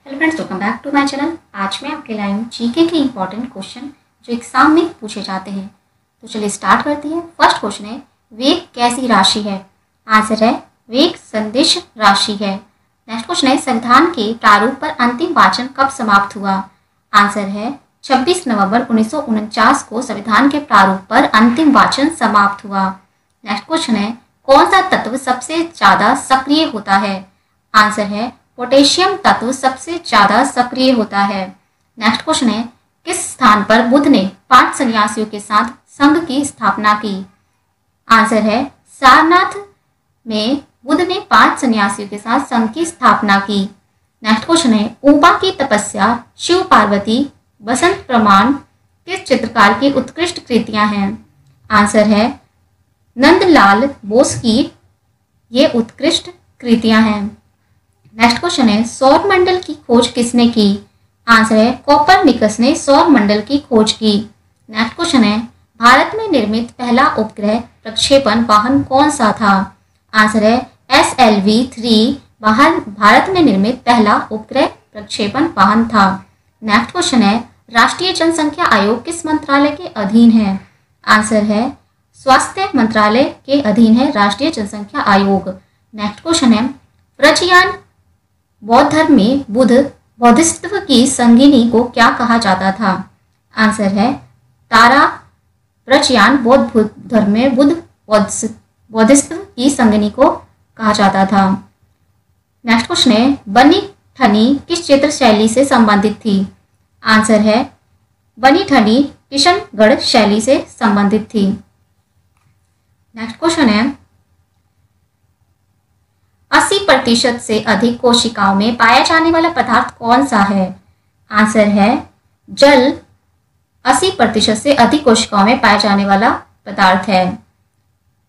Hello friends, welcome back to my channel. आज मैं आपके लाए हूँ जीके के इंपॉर्टेंट क्वेश्चन जो एग्जाम में पूछे जाते हैं। तो चलिए स्टार्ट करते हैं। फर्स्ट क्वेश्चन है, वेग कैसी राशि है? आंसर है वेग सदिश राशि है। नेक्स्ट क्वेश्चन है, संविधान के प्रारूप पर अंतिम वाचन कब समाप्त हुआ? आंसर है 26 नवंबर 1949 को संविधान के प्रारूप पर अंतिम वाचन समाप्त हुआ। नेक्स्ट क्वेश्चन है, कौन सा तत्व सबसे ज्यादा सक्रिय होता है? आंसर है पोटेशियम तत्व सबसे ज्यादा सक्रिय होता है। नेक्स्ट क्वेश्चन है, किस स्थान पर बुद्ध ने 5 सन्यासियों के साथ संघ की स्थापना की? आंसर है सारनाथ में बुद्ध ने 5 सन्यासियों के साथ संघ की स्थापना की। नेक्स्ट क्वेश्चन है, ऊपा की तपस्या, शिव पार्वती, बसंत प्रमाण किस चित्रकार की उत्कृष्ट कृतियां हैं? आंसर है नंदलाल बोस की ये उत्कृष्ट कृतियां हैं। नेक्स्ट क्वेश्चन है, सौर मंडल की खोज किसने की? आंसर है कोपरनिकस ने सौर मंडल की खोज की। नेक्स्ट क्वेश्चन है, भारत में निर्मित पहला उपग्रह प्रक्षेपण वाहन कौन सा था? आंसर है SLV-3 भारत में निर्मित पहला उपग्रह प्रक्षेपण वाहन था। नेक्स्ट क्वेश्चन है, राष्ट्रीय जनसंख्या आयोग किस मंत्रालय के अधीन है? आंसर है स्वास्थ्य मंत्रालय के अधीन है राष्ट्रीय जनसंख्या आयोग। नेक्स्ट क्वेश्चन है, प्रजयान बौद्ध धर्म में बौद्धिस्त्व की संगिनी को क्या कहा जाता था? आंसर है तारा प्रजयान बौद्ध धर्म में बौद्धिस्त्व की संगिनी को कहा जाता था। नेक्स्ट क्वेश्चन है, बनी ठनी किस चित्र शैली से संबंधित थी? आंसर है बनी ठनी किशनगढ़ शैली से संबंधित थी। नेक्स्ट क्वेश्चन है, 80% से अधिक कोशिकाओं में पाया जाने वाला पदार्थ कौन सा है? आंसर है जल 80% से अधिक कोशिकाओं में पाया जाने वाला पदार्थ है।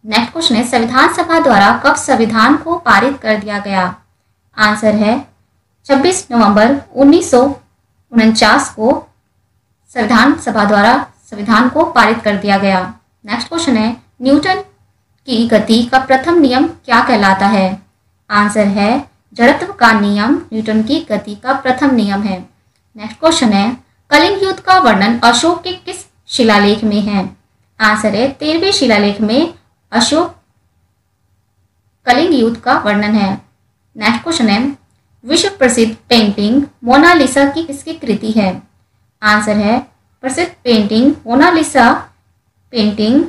नेक्स्ट क्वेश्चन है, संविधान सभा द्वारा कब संविधान को पारित कर दिया गया? आंसर है 26 नवंबर 1949 को संविधान सभा द्वारा संविधान को पारित कर दिया गया। नेक्स्ट क्वेश्चन है, न्यूटन की गति का प्रथम नियम क्या कहलाता है? आंसर है जड़त्व का नियम न्यूटन की गति का प्रथम नियम है। नेक्स्ट क्वेश्चन है, कलिंग युद्ध का वर्णन अशोक के किस शिलालेख में है? आंसर है 13वें शिलालेख में अशोक कलिंग युद्ध का वर्णन है। नेक्स्ट क्वेश्चन है, विश्व प्रसिद्ध पेंटिंग मोनालिसा की किसकी कृति है? आंसर है प्रसिद्ध painting Mona Lisa painting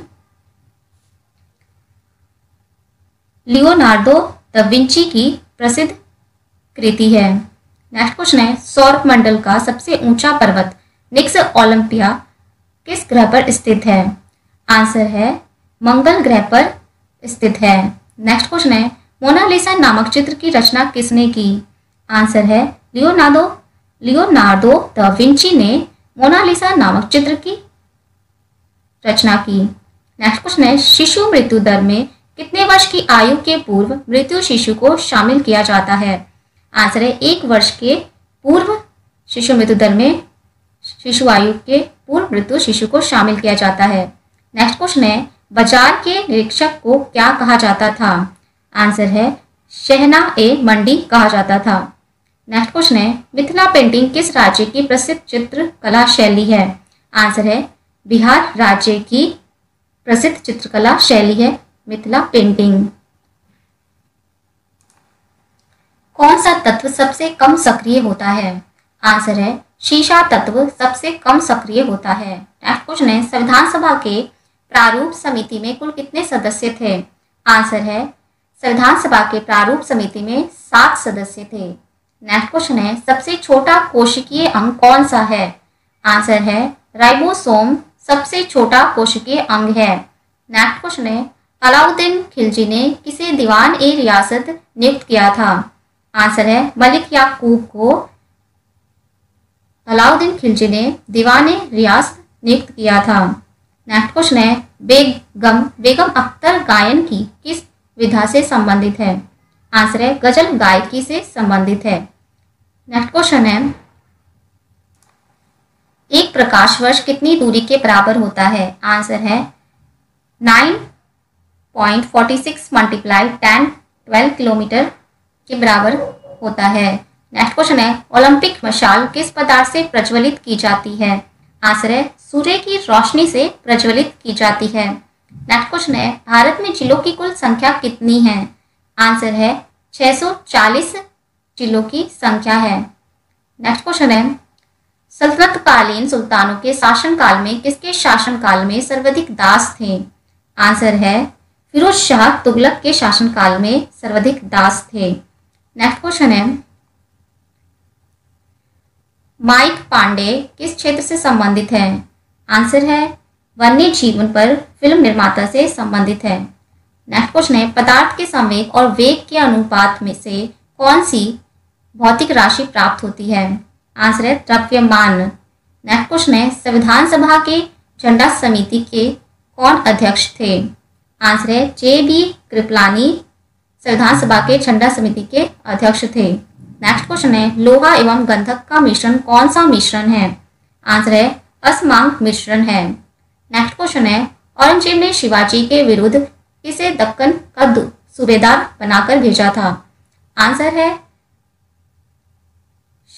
Leonardo da Vinci की प्रसिद्ध कृति है। नेक्स्ट क्वेश्चन है, सौर मंडल का सबसे ऊंचा पर्वत निक्स ओलंपिया किस ग्रह पर स्थित है? आंसर है मंगल ग्रह पर स्थित है। नेक्स्ट क्वेश्चन है, मोनालिसा नामक चित्र की रचना किसने की? आंसर है लियोनार्डो द विंची ने मोनालिसा नामक चित्र की रचना की। नेक्स्ट क्वेश्चन है, शिशु मृत्यु दर में कितने वर्ष की आयु के पूर्व मृत्यु शिशु को शामिल किया जाता है? आंसर है 1 वर्ष के पूर्व शिशु मृत्यु दर में शिशु आयु के पूर्व मृत्यु शिशु को शामिल किया जाता है। नेक्स्ट क्वेश्चन है, बाजार के निरीक्षक को क्या कहा जाता था? आंसर है शहना ए मंडी कहा जाता था। नेक्स्ट क्वेश्चन है, मिथिला पेंटिंग किस राज्य की प्रसिद्ध चित्रकला शैली है? आंसर है बिहार राज्य की प्रसिद्ध चित्रकला शैली है मिथिला पेंटिंग। कौन सा तत्व सबसे कम सक्रिय होता है? आंसर है शीशा तत्व सबसे कम सक्रिय होता है। नेक्स्ट क्वेश्चन है, संविधान सभा के प्रारूप समिति में कुल कितने सदस्य थे? आंसर है संविधान सभा के प्रारूप समिति में 7 सदस्य थे। नेक्स्ट क्वेश्चन है, सबसे छोटा कोशिकीय अंग कौन सा है? आंसर है राइबोसोम सबसे छोटा कोशिकीय अंग है। नेक्स्ट क्वेश्चन है, अलाउद्दीन खिलजी ने किसे दीवान ए रियासत नियुक्त किया था? आंसर है मलिक याकूब को अलाउद्दीन खिलजी ने दीवान ए रियासत नियुक्त किया था। नेक्स्ट क्वेश्चन है, बेगम अख्तर गायन की किस विधा से संबंधित है? आंसर है गजल गायकी से संबंधित है। नेक्स्ट क्वेश्चन है, एक प्रकाश वर्ष कितनी दूरी के बराबर होता है? आंसर है 9.46 × 10 12 किलोमीटर के बराबर होता है। नेक्स्ट क्वेश्चन है ओलंपिक मशाल किस पदार्थ से प्रज्वलित की जाती है? आंसर है सूर्य की रोशनी से प्रज्वलित की जाती है। नेक्स्ट क्वेश्चन है भारत में जिलों की कुल संख्या कितनी है? आंसर है 640 जिलों की संख्या है। नेक्स्ट क्वेश्चन है सल्तनत कालीन सुल्तानों के शासनकाल में किसके शासनकाल में सर्वाधिक दास थे? आंसर है फिरोज शाह तुगलक के शासनकाल में सर्वाधिक दास थे। नेक्स्ट क्वेश्चन है माइक पांडे किस क्षेत्र से संबंधित है? आंसर है वन्य जीवन पर फिल्म निर्माता से संबंधित है। नेक्स्ट क्वेश्चन है पदार्थ के संवेग और वेग के अनुपात में से कौन सी भौतिक राशि प्राप्त होती है? आंसर है द्रव्यमान। नेक्स्ट क्वेश्चन है संविधान सभा के झंडा समिति के कौन अध्यक्ष थे? आंसर है JB कृपलानी संविधान सभा के झंडा समिति के अध्यक्ष थे। नेक्स्ट क्वेश्चन है लोहा एवं गंधक का मिश्रण कौन सा मिश्रण है? आंसर है असमांक मिश्रण है। नेक्स्ट क्वेश्चन है औरंगजेब ने शिवाजी के विरुद्ध किसे दक्कन का सूबेदार बनाकर भेजा था? आंसर है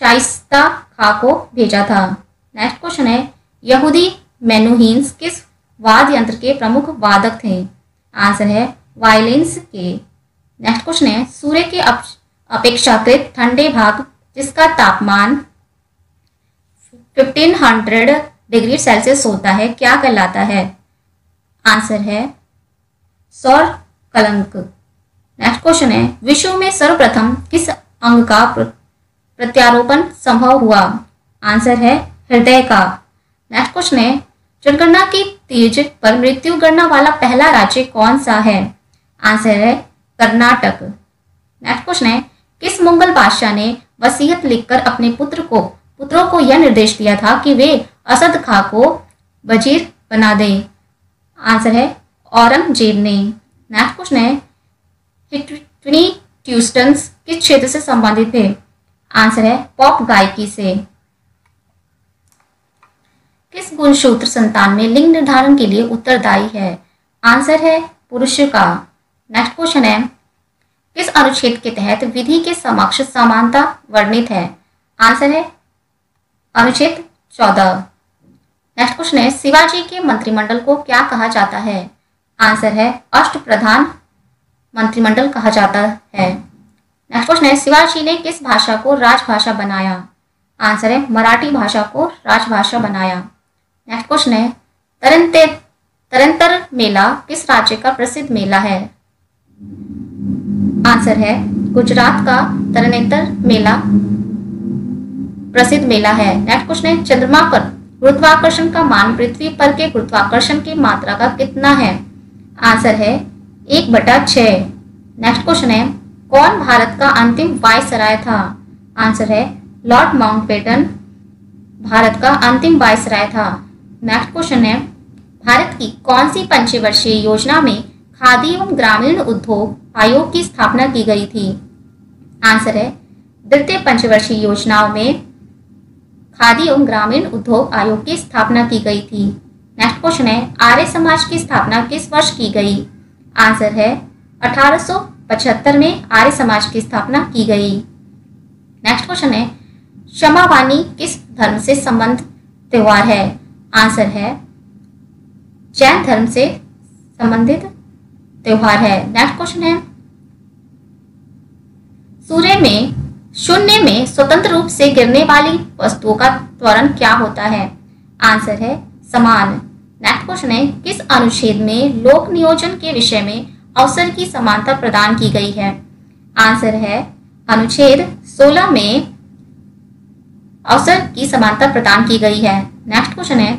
शाइस्ता खां को भेजा था। नेक्स्ट क्वेश्चन है यहूदी मेनुहिन्स किस वाद्य यंत्र के प्रमुख वादक थे? आंसर है वायलिन्स के। नेक्स्ट क्वेश्चन है सूर्य के अपेक्षाकृत ठंडे भाग जिसका तापमान 1500 डिग्री सेल्सियस होता है क्या कहलाता है? आंसर है सौर कलंक। नेक्स्ट क्वेश्चन है विश्व में सर्वप्रथम किस अंग का प्रत्यारोपण संभव हुआ? आंसर है हृदय का। नेक्स्ट क्वेश्चन है जनगणना की तीज पर मृत्यु गणना वाला पहला राज्य कौन सा है? आंसर है कर्नाटक। नेक्स्ट क्वेश्चन है किस मुगल बादशाह ने वसीयत लिखकर अपने पुत्रों को यह निर्देश दिया था कि वे असद खां को वजीर बना दें? आंसर है औरंगजेब ने। नेक्स्ट क्वेश्चन है व्हिटनी ह्यूस्टन किस क्षेत्र से संबंधित थे? आंसर है पॉप गायकी से। किस गुणसूत्र संतान में लिंग निर्धारण के लिए उत्तरदायी है? आंसर है पुरुष का। नेक्स्ट क्वेश्चन है किस अनुच्छेद के तहत विधि के समक्ष समानता वर्णित है? आंसर है अनुच्छेद 14। नेक्स्ट क्वेश्चन है शिवाजी के मंत्रिमंडल को क्या कहा जाता है? आंसर है अष्टप्रधान मंत्रिमंडल कहा जाता है। नेक्स्ट क्वेश्चन है शिवाजी ने किस भाषा को राजभाषा बनाया? आंसर है मराठी भाषा को राजभाषा बनाया। नेक्स्ट क्वेश्चन है तरंतर मेला किस राज्य का प्रसिद्ध मेला है? आंसर है गुजरात का तरनेतर मेला प्रसिद्ध मेला है। नेक्स्ट क्वेश्चन है चंद्रमा पर गुरुत्वाकर्षण का मान पृथ्वी पर के गुरुत्वाकर्षण की मात्रा का कितना है? आंसर है 1/6। नेक्स्ट क्वेश्चन है कौन भारत का अंतिम वायसराय था? आंसर है लॉर्ड माउंटबेटन भारत का अंतिम वायसराय था। नेक्स्ट क्वेश्चन है भारत की कौन सी पंचवर्षीय योजना में खादी एवं ग्रामीण उद्योग आयोग की स्थापना की गई थी? आंसर है द्वितीय पंचवर्षीय योजनाओं में खादी एवं ग्रामीण उद्योग आयोग की स्थापना की गई थी। नेक्स्ट क्वेश्चन है आर्य समाज की स्थापना किस वर्ष की गई? आंसर है 1875 में आर्य समाज की स्थापना की गई। नेक्स्ट क्वेश्चन है क्षमावानी किस धर्म से संबंधित त्योहार है? आंसर है जैन धर्म से संबंधित त्योहार है। नेक्स्ट क्वेश्चन है सूर्य में शून्य में स्वतंत्र रूप से गिरने वाली वस्तुओं का त्वरण क्या होता है? आंसर है समान। नेक्स्ट क्वेश्चन है किस अनुच्छेद में लोक नियोजन के विषय में अवसर की समानता प्रदान की गई है? आंसर है अनुच्छेद 16 में अवसर की समानता प्रदान की गई है। नेक्स्ट क्वेश्चन है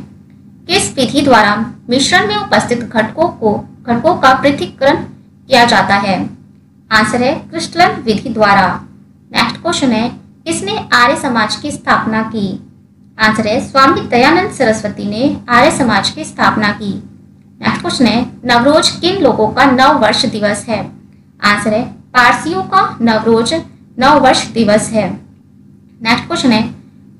किस विधि द्वारा मिश्रण में उपस्थित घटकों का पृथक्करण किया जाता है? आंसर है क्रिस्टलन विधि द्वारा। नेक्स्ट क्वेश्चन है किसने आर्य समाज की स्थापना की? आंसर है स्वामी दयानंद सरस्वती ने आर्य समाज की स्थापना की। नेक्स्ट क्वेश्चन है नवरोज किन लोगों का नव वर्ष दिवस है? आंसर है पारसियों का नवरोज नव वर्ष दिवस है। नेक्स्ट क्वेश्चन है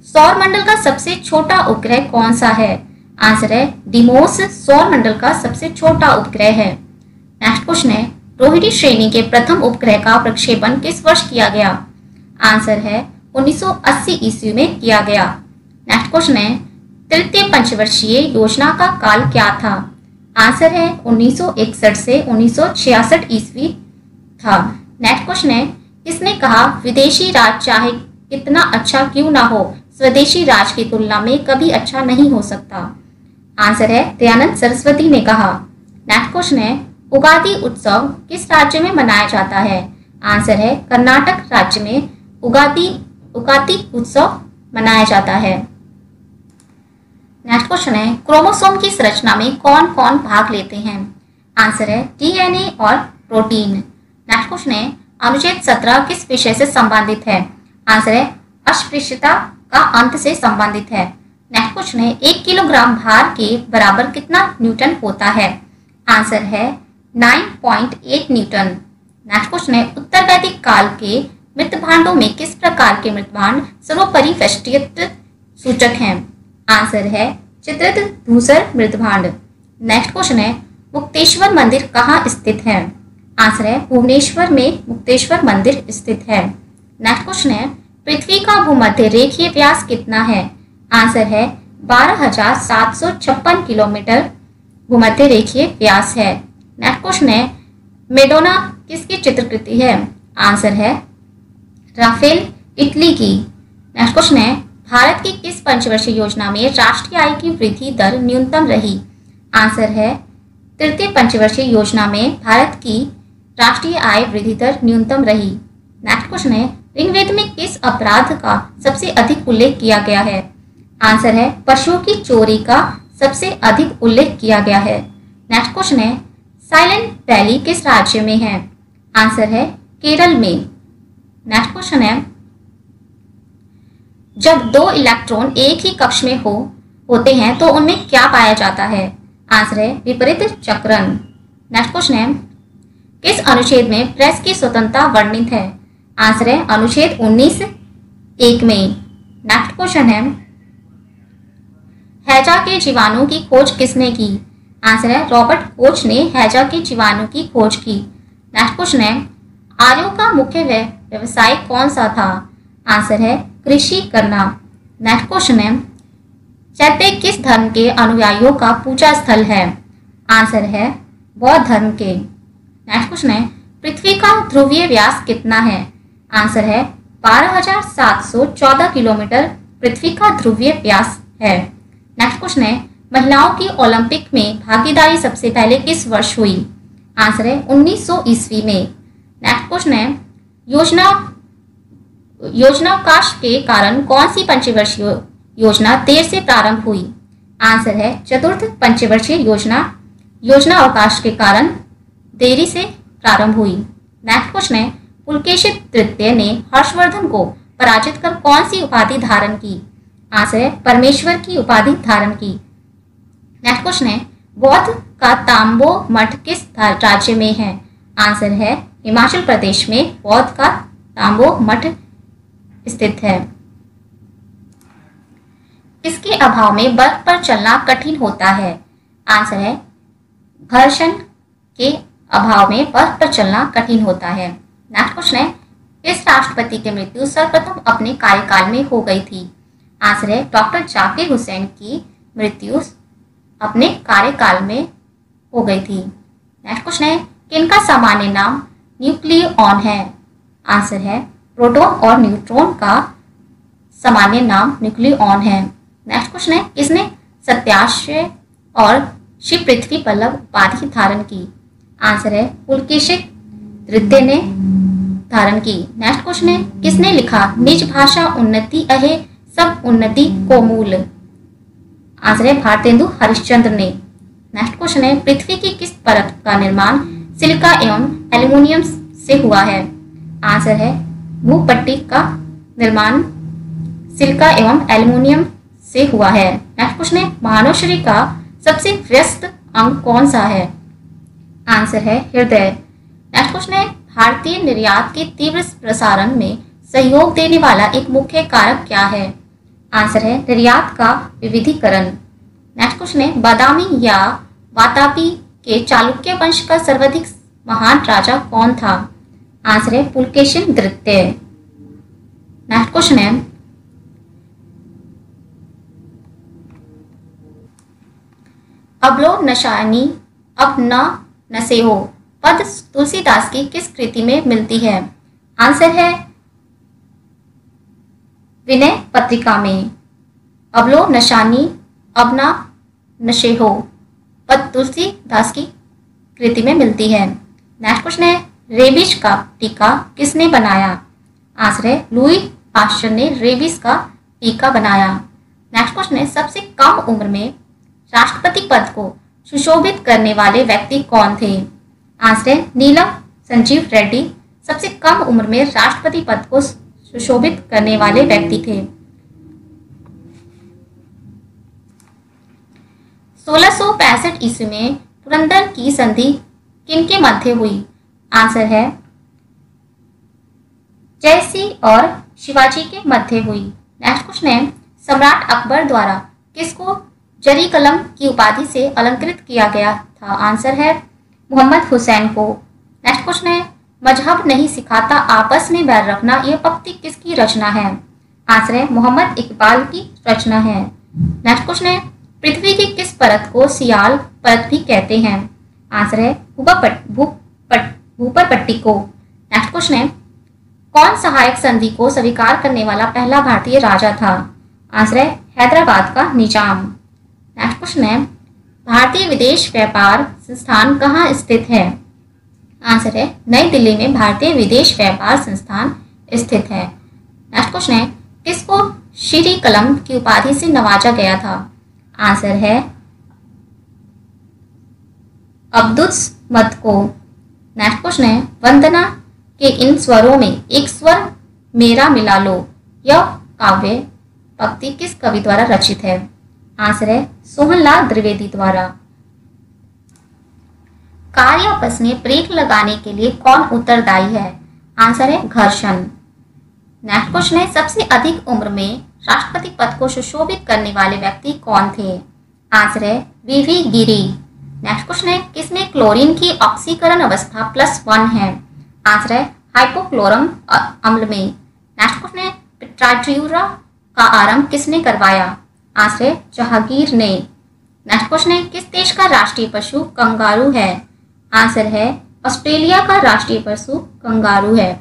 सौर मंडल का सबसे छोटा उपग्रह कौन सा है? आंसर है डिमोस सौर मंडल का सबसे छोटा उपग्रह है। नेक्स्ट क्वेश्चन है रोहिणी श्रेणी के प्रथम उपग्रह का प्रक्षेपण किस वर्ष किया गया? आंसर है 1980 ईस्वी में किया गया। नेक्स्ट क्वेश्चन है तृतीय पंचवर्षीय योजना का काल क्या था? आंसर है 1961 से 1966 ईस्वी था। नेक्स्ट क्वेश्चन है किसने कहा विदेशी राज चाहे कितना अच्छा क्यों ना हो स्वदेशी राज की तुलना में कभी अच्छा नहीं हो सकता? आंसर है दयानंद सरस्वती ने कहा। नेक्स्ट क्वेश्चन है उगादि उत्सव किस राज्य में मनाया जाता है? आंसर है कर्नाटक राज्य में उगादि उत्सव मनाया जाता है। नेक्स्ट क्वेश्चन है क्रोमोसोम की संरचना में कौन कौन भाग लेते हैं? आंसर है डीएनए और प्रोटीन। नेक्स्ट क्वेश्चन है अनुच्छेद 17 किस विषय से संबंधित है? आंसर है अस्पृश्यता का अंत से संबंधित है। नेक्स्ट क्वेश्चन है 1 किलोग्राम भार के बराबर कितना न्यूटन होता है? आंसर है 9.8 न्यूटन। नेक्स्ट क्वेश्चन है उत्तर वैदिक काल के मृत भांडों में किस प्रकार के मृत भांड सर्वोपरि वैशिष्ट्य सूचक हैं? आंसर है चित्रित धूसर मृत भांड। नेक्स्ट क्वेश्चन है मुक्तेश्वर मंदिर कहाँ स्थित है? आंसर है भुवनेश्वर में मुक्तेश्वर मंदिर स्थित है। नेक्स्ट क्वेश्चन है पृथ्वी का भूमध्य रेखीय व्यास कितना है? आंसर है 12,756 किलोमीटर भूमध्य रेखीय व्यास है। नेक्स्ट क्वेश्चन है मेडोना किसकी चित्रकृति है? आंसर है राफेल इटली की। नेक्स्ट क्वेश्चन है भारत की किस पंचवर्षीय योजना में राष्ट्रीय आय की वृद्धि दर न्यूनतम रही? आंसर है तृतीय पंचवर्षीय योजना में भारत की राष्ट्रीय आय वृद्धि दर न्यूनतम रही। नेक्स्ट क्वेश्चन है ऋग्वेद में किस अपराध का सबसे अधिक उल्लेख किया गया है? आंसर है पशुओं की चोरी का सबसे अधिक उल्लेख किया गया है। नेक्स्ट क्वेश्चन है साइलेंट वैली किस राज्य में है? आंसर है केरल में। नेक्स्ट क्वेश्चन है जब दो इलेक्ट्रॉन एक ही कक्ष में होते हैं तो उनमें क्या पाया जाता है? आंसर है विपरीत चक्रण। नेक्स्ट क्वेश्चन है किस अनुच्छेद में प्रेस की स्वतंत्रता वर्णित है? आंसर है अनुच्छेद 19(1) में। नेक्स्ट क्वेश्चन है हैजा के जीवाणु की खोज किसने की? आंसर है रॉबर्ट कोच ने हैजा के जीवाणु की खोज की। नेक्स्ट क्वेश्चन है आर्यों का मुख्य व्यवसाय कौन सा था? आंसर है कृषि करना। नेक्स्ट क्वेश्चन है चैत्य किस धर्म के अनुयायियों का पूजा स्थल है? आंसर है बौद्ध धर्म के। नेक्स्ट क्वेश्चन है पृथ्वी का ध्रुवीय व्यास कितना है? आंसर है 12,714 किलोमीटर पृथ्वी का ध्रुवीय व्यास है। नेक्स्ट क्वेश्चन है महिलाओं की ओलंपिक में भागीदारी सबसे पहले किस वर्ष हुई? आंसर है 1900 ईस्वी में। नेक्स्ट क्वेश्चन है योजनावकाश के कारण कौन सी पंचवर्षीय योजना देर से प्रारंभ हुई? आंसर है चतुर्थ पंचवर्षीय योजनावकाश के कारण देरी से प्रारंभ हुई। नेक्स्ट क्वेश्चन है पुलकेशिन तृतीय ने हर्षवर्धन को पराजित कर कौन सी उपाधि धारण की? आंसर है परमेश्वर की उपाधि धारण की। नेक्स्ट क्वेश्चन है बौद्ध का तांबो मठ किस राज्य में है? आंसर है हिमाचल प्रदेश में बौद्ध का तांबो मठ स्थित है। किसके अभाव में बर्फ पर चलना कठिन होता है? आंसर है घर्षण के अभाव में बर्फ पर चलना कठिन होता है। नेक्स्ट क्वेश्चन है किस राष्ट्रपति की मृत्यु सर्वप्रथम अपने कार्यकाल में हो गई थी? आंसर है डॉक्टर जाकिर हुसैन की मृत्यु अपने कार्यकाल में हो गई थी। नेक्स्ट क्वेश्चन है किनका सामान्य नाम न्यूक्लियॉन है? आंसर है प्रोटॉन और न्यूट्रॉन का सामान्य नाम न्यूक्लियॉन है। नेक्स्ट क्वेश्चन है किसने सत्याश्रय और शिव पृथ्वी पल्लव उपाधि धारण की? आंसर है पुलकेशिन तृतीय ने धारण की। नेक्स्ट क्वेश्चन है किसने लिखा निज भाषा उन्नति अहे सब उन्नति को मूल? आंसर है भारतेंदु हरिश्चंद्र ने। नेक्स्ट क्वेश्चन है पृथ्वी की किस परत का निर्माण सिलिका एवं एल्युमिनियम से हुआ है? आंसर है भूपट्टी का निर्माण सिलिका एवं एल्युमिनियम से हुआ है। नेक्स्ट क्वेश्चन है मानव शरीर का सबसे व्यस्त अंग कौन सा है? आंसर है हृदय। नेक्स्ट क्वेश्चन है भारतीय निर्यात के तीव्र प्रसारण में सहयोग देने वाला एक मुख्य कारक क्या है? आंसर है निर्यात का विविधीकरण। नेक्स्ट क्वेश्चन है बादामी या वातापी के चालुक्य वंश का सर्वाधिक महान राजा कौन था? आंसर है पुलकेशिन तृतीय। नेक्स्ट क्वेश्चन है, अबलो नशानी अब न नशे हो पद तुलसीदास की किस कृति में मिलती है? आंसर है विनय पत्रिका में। अबलो नशानी अब न नशे हो पद तुलसीदास की कृति में मिलती है। नेक्स्ट क्वेश्चन है, रेबीज का टीका किसने बनाया? आंसर है लुई पाश्चर ने रेबीज का टीका बनाया। नेक्स्ट क्वेश्चन है, सबसे कम उम्र में राष्ट्रपति पद को सुशोभित करने वाले व्यक्ति कौन थे? आंसर है नीलम संजीव रेड्डी सबसे कम उम्र में राष्ट्रपति पद को सुशोभित करने वाले व्यक्ति थे। 1665 ईस्वी में पुरंदर की संधि किनके मध्य हुई? आंसर है जयसिंह और शिवाजी के मध्य हुई। नेक्स्ट क्वेश्चन है, सम्राट अकबर द्वारा किसको जरी कलम की उपाधि से अलंकृत किया गया था? आंसर है मोहम्मद हुसैन को। नेक्स्ट क्वेश्चन है, मजहब नहीं सिखाता आपस में बैर रखना यह पंक्ति किसकी रचना है? आंसर है मोहम्मद इकबाल की रचना है। नेक्स्ट क्वेश्चन है, पृथ्वी की किस परत को सियाल परत भी कहते हैं? आंसर है भूपर पट्टी को। नेक्स्ट क्वेश्चन है, कौन सहायक संधि को स्वीकार करने वाला पहला भारतीय राजा था? आंसर है हैदराबाद का निजाम। नेक्स्ट क्वेश्चन है, भारतीय विदेश व्यापार संस्थान कहाँ स्थित है? आंसर है नई दिल्ली में भारतीय विदेश व्यापार संस्थान स्थित है। नेक्स्ट क्वेश्चन है, किसको श्री कलम की उपाधि से नवाजा गया था? आंसर है अब्दुस मत को। नेक्स्ट क्वेश्चन है, वंदना के इन स्वरों में एक स्वर मेरा मिला लो यह काव्य पंक्ति किस कवि द्वारा रचित है? आंसर है सोहनलाल द्विवेदी द्वारा। कार या बस में ब्रेक लगाने के लिए कौन उत्तरदायी है? आंसर है घर्षण। नेक्स्ट क्वेश्चन है, सबसे अधिक उम्र में राष्ट्रपति पद को सुशोभित करने वाले व्यक्ति कौन थे? आंसर है वीवी गिरी। नेक्स्ट क्वेश्चन है, किसमें क्लोरीन की ऑक्सीकरण अवस्था +1 है? आंसर है हाइपोक्लोरम अम्ल में। नेक्स्ट क्वेश्चन है, पिट्राट्यूरा का आरंभ किसने करवाया? आंसर है जहांगीर ने। नेक्स्ट क्वेश्चन है, किस देश का राष्ट्रीय पशु कंगारू है? आंसर है ऑस्ट्रेलिया का राष्ट्रीय पशु कंगारू है।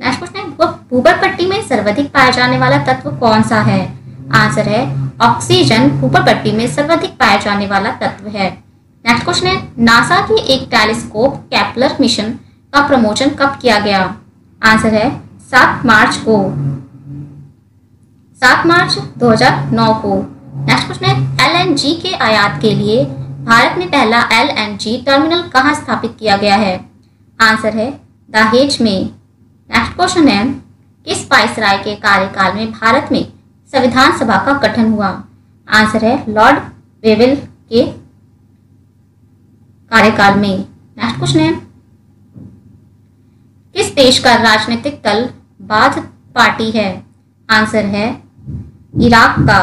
नेक्स्ट क्वेश्चन है, भूपर पट्टी में सर्वाधिक पाया जाने वाला तत्व कौन सा है? आंसर है ऑक्सीजन भूपर पट्टी में सर्वाधिक पाया जाने वाला तत्व है। नेक्स्ट क्वेश्चन है, नासा की एक टेलीस्कोप केपलर मिशन का प्रमोशन कब किया गया? आंसर है 7 मार्च को 7 मार्च 2009 को। नेक्स्ट क्वेश्चन है, एलएनजी के आयात के लिए भारत में पहला एलएनजी टर्मिनल कहां स्थापित किया गया है? आंसर है दहेज में। नेक्स्ट क्वेश्चन है, किस वाइसराय के कार्यकाल में भारत में संविधान सभा का गठन हुआ? आंसर है लॉर्ड वेवेल के कार्यकाल में। नेक्स्ट क्वेश्चन है, किस देश का राजनीतिक दल बाथ पार्टी है? आंसर है इराक का।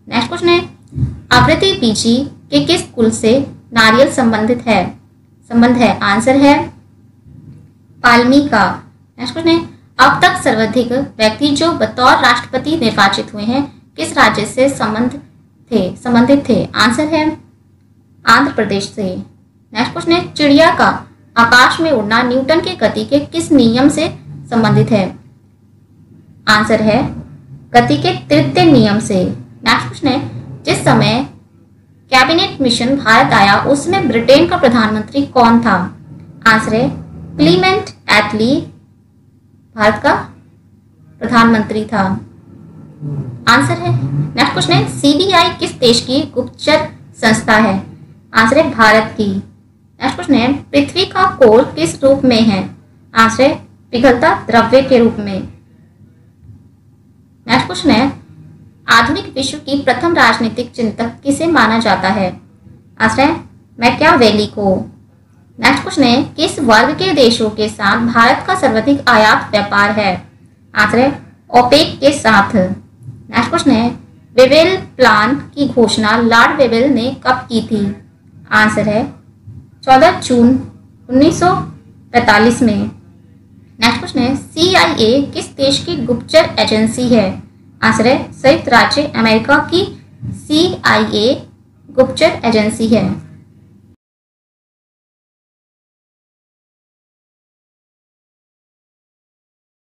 नेक्स्ट क्वेश्चन है, आवृत्ति बीजी के किस कुल से नारियल संबंध है? आंसर है पालमी का। नेक्स्ट क्वेश्चन है, अब तक सर्वाधिक व्यक्ति जो बतौर राष्ट्रपति निर्वाचित हुए हैं किस राज्य से संबंधित थे? आंसर है आंध्र प्रदेश से। नेक्स्ट क्वेश्चन है, चिड़िया का आकाश में उड़ना न्यूटन के गति के किस नियम से संबंधित है? आंसर है गति के तृतीय नियम से। नेक्स्ट क्वेश्चन है, जिस समय कैबिनेट मिशन भारत आया उस समय ब्रिटेन का प्रधानमंत्री कौन था? आंसर है क्लीमेंट एटली भारत का प्रधानमंत्री था। आंसर है नेक्स्ट क्वेश्चन है, सीबीआई किस देश की गुप्तचर संस्था है? आंसर है भारत की। नेक्स्ट क्वेश्चन है, पृथ्वी का कोर किस रूप में है? आंसर है पिघलता द्रव्य के रूप में। नेक्स्ट क्वेश्चन है, आधुनिक विश्व की प्रथम राजनीतिक चिंतक किसे माना जाता है? आंसर है मैकियावेली को। नेक्स्ट क्वेश्चन है, किस वर्ग के देशों के साथ भारत का सर्वाधिक आयात व्यापार है? आंसर है ओपेक के साथ। नेक्स्ट क्वेश्चन है, वेवेल प्लान की घोषणा लॉर्ड वेवेल ने कब की थी? आंसर है 14 जून 1945 में। नेक्स्ट क्वेश्चन है CIA किस देश की गुप्तचर एजेंसी है? आंसर है संयुक्त राज्य अमेरिका की CIA गुप्तचर एजेंसी है।